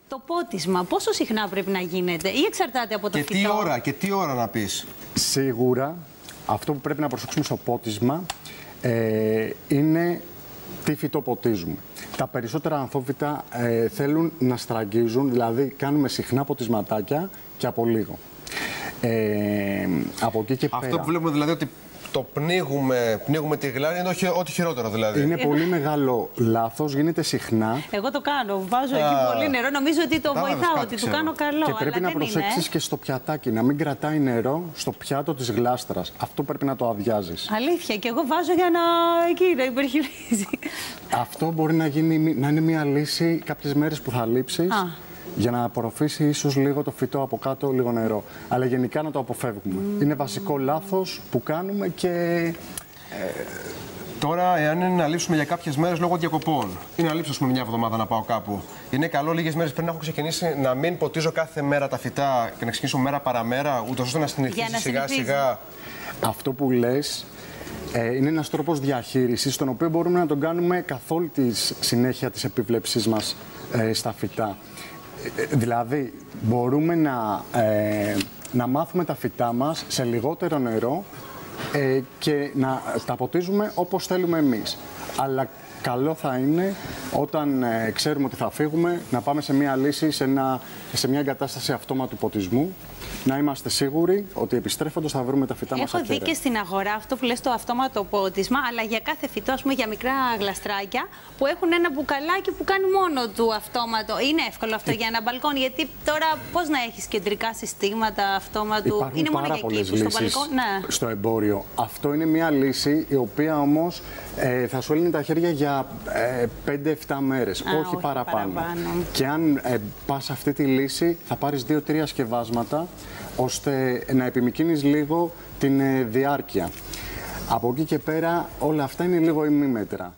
Το πότισμα, πόσο συχνά πρέπει να γίνεται ή εξαρτάται από το φυτό? Και τι ώρα να πεις? Σίγουρα αυτό που πρέπει να προσέξουμε στο πότισμα είναι τι φυτό ποτίζουμε. Τα περισσότερα ανθόφυτα θέλουν να στραγγίζουν, δηλαδή κάνουμε συχνά ποτισματάκια και από λίγο. Από εκεί και πέρα. Αυτό που βλέπουμε δηλαδή ότι το πνίγουμε τη γλάρια είναι ό,τι χειρότερο δηλαδή. Είναι πολύ μεγάλο λάθος, γίνεται συχνά. Εγώ το κάνω, βάζω εκεί πολύ νερό, νομίζω ότι το βοηθάω, ότι του κάνω καλό. Και πρέπει να προσέξεις και στο πιατάκι, να μην κρατάει νερό στο πιάτο της γλάστρας. Αυτό πρέπει να το αδειάζεις. Αλήθεια, και εγώ βάζω για να υπερχειρίζει. Αυτό μπορεί να είναι μια λύση κάποιες μέρες που θα λείψεις. Για να απορροφήσει ίσως λίγο το φυτό από κάτω, λίγο νερό. Αλλά γενικά να το αποφεύγουμε. Είναι βασικό λάθος που κάνουμε και... Τώρα, εάν είναι να λείψουμε για κάποιες μέρες λόγω διακοπών ή να λείψω, ας πούμε, μια εβδομάδα να πάω κάπου, είναι καλό λίγες μέρες πριν να έχω ξεκινήσει να μην ποτίζω κάθε μέρα τα φυτά και να ξεκινήσω μέρα παραμέρα, ούτως ώστε να συνηθίσει σιγά-σιγά. Αυτό που λες είναι ένας τρόπος διαχείρισης, τον οποίο μπορούμε να τον κάνουμε καθ' όλη τη συνέχεια της επίβλεψής μας στα φυτά. Δηλαδή, μπορούμε να μάθουμε τα φυτά μας σε λιγότερο νερό και να τα ποτίζουμε όπως θέλουμε εμείς. Αλλά καλό θα είναι όταν ξέρουμε ότι θα φύγουμε να πάμε σε μια λύση, σε μια εγκατάσταση αυτόματου ποτισμού, να είμαστε σίγουροι ότι επιστρέφοντας θα βρούμε τα φυτά μας ακέρα. Έχω δει και στην αγορά αυτό που λες το αυτόματο πότισμα, αλλά για κάθε φυτό, ας πούμε, για μικρά γλαστράκια που έχουν ένα μπουκαλάκι που κάνει μόνο του αυτόματο. Είναι εύκολο αυτό για ένα μπαλκόνι, γιατί τώρα πώς να έχεις κεντρικά συστήματα αυτόματου? Υπάρχουν είναι μόνο πάρα για πολλές εκεί, στο λύσεις μπαλκόνι. Ναι. Στο εμπόριο. Αυτό είναι μια λύση η οποία όμως θα σου έλυνε τα χέρια για 5-7 μέρες, όχι παραπάνω. Και αν πας αυτή τη λύση θα πάρεις 2-3 σκευάσματα ώστε να επιμικρύνεις λίγο την διάρκεια. Από εκεί και πέρα όλα αυτά είναι λίγο ημίμετρα.